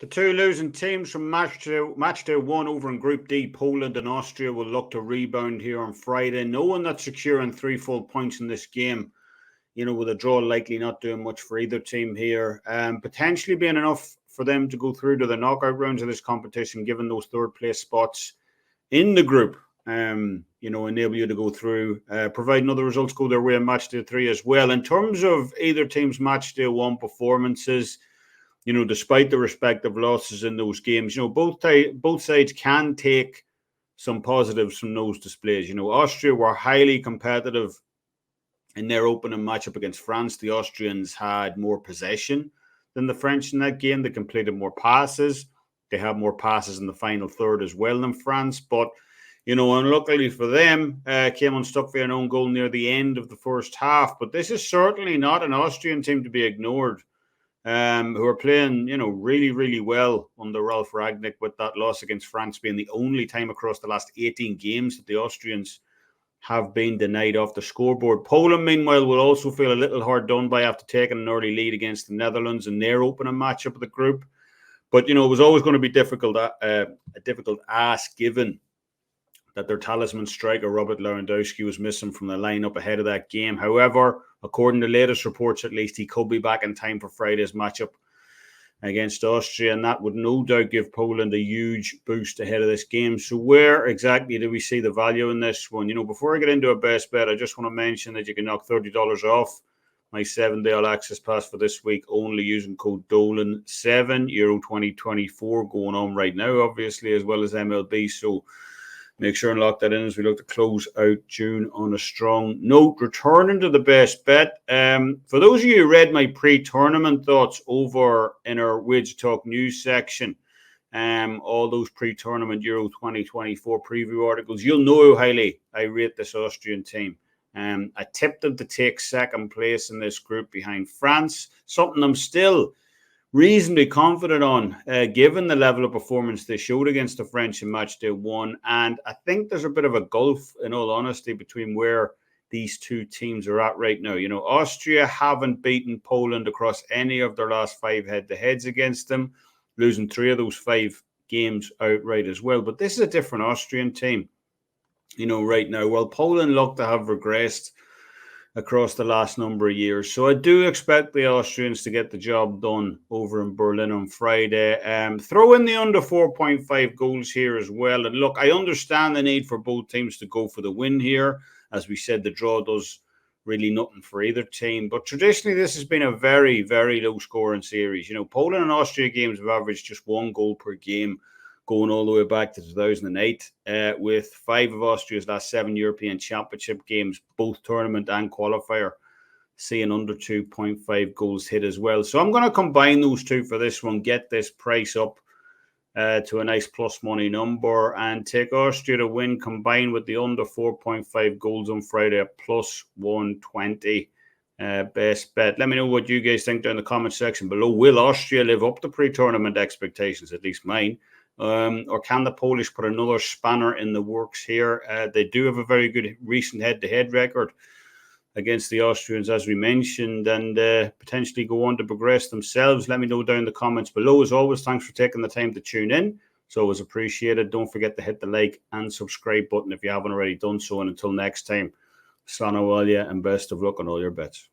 The two losing teams from match day one over in Group D, Poland and Austria, will look to rebound here on Friday. No one that's securing 3 full points in this game, with a draw likely not doing much for either team here. Potentially being enough for them to go through to the knockout rounds of this competition, given those third place spots in the group, enable you to go through, providing other results go their way in match day 3 as well. In terms of either team's match day 1 performances, despite the respective losses in those games, both sides can take some positives from those displays. Austria were highly competitive in their opening matchup against France. The Austrians had more possession than the French in that game. They completed more passes. They had more passes in the final third as well than France. But, unluckily for them, came unstuck for an own goal near the end of the first half. But this is certainly not an Austrian team to be ignored, who are playing, really, really well under Ralf Rangnick, with that loss against France being the only time across the last 18 games that the Austrians have been denied off the scoreboard. Poland, meanwhile, will also feel a little hard done by after taking an early lead against the Netherlands in their opening matchup of the group. But, it was always going to be a difficult ask, given that their talisman striker, Robert Lewandowski, was missing from the lineup ahead of that game. However, according to latest reports, at least, he could be back in time for Friday's matchup against Austria, and that would no doubt give Poland a huge boost ahead of this game. So where exactly do we see the value in this one? Before I get into a best bet, I just want to mention that you can knock $30 off my 7-day all-access pass for this week only using code DOLAN7, Euro 2024 going on right now, obviously, as well as MLB. So make sure and lock that in as we look to close out June on a strong note. Returning to the best bet. For those of you who read my pre-tournament thoughts over in our Wager Talk news section, all those pre-tournament Euro 2024 preview articles, you'll know how highly I rate this Austrian team. I tipped them to take second place in this group behind France, something I'm still reasonably confident on, given the level of performance they showed against the French in match day 1. And I think there's a bit of a gulf, in all honesty, between where these two teams are at right now. Austria haven't beaten Poland across any of their last 5 head-to-heads against them, losing 3 of those 5 games outright as well. But this is a different Austrian team, right now. Well, Poland look to have regressed across the last number of years. So I do expect the Austrians to get the job done over in Berlin on Friday. Throw in the under 4.5 goals here as well. And look, I understand the need for both teams to go for the win here. As we said, the draw does really nothing for either team. But traditionally, this has been a very, very low-scoring series. Poland and Austria games have averaged just 1 goal per game, going all the way back to 2008, with 5 of Austria's last 7 European Championship games, both tournament and qualifier, seeing under 2.5 goals hit as well. So I'm going to combine those two for this one, get this price up to a nice plus money number, and take Austria to win, combined with the under 4.5 goals on Friday at plus 120. Best bet. Let me know what you guys think down in the comment section below. Will Austria live up to pre-tournament expectations, at least mine? Or can the Polish put another spanner in the works here? They do have a very good recent head-to-head record against the Austrians, as we mentioned, and potentially go on to progress themselves. Let me know down in the comments below. As always, thanks for taking the time to tune in. It's always appreciated. Don't forget to hit the like and subscribe button if you haven't already done so. And until next time, slán ó bhaile and best of luck on all your bets.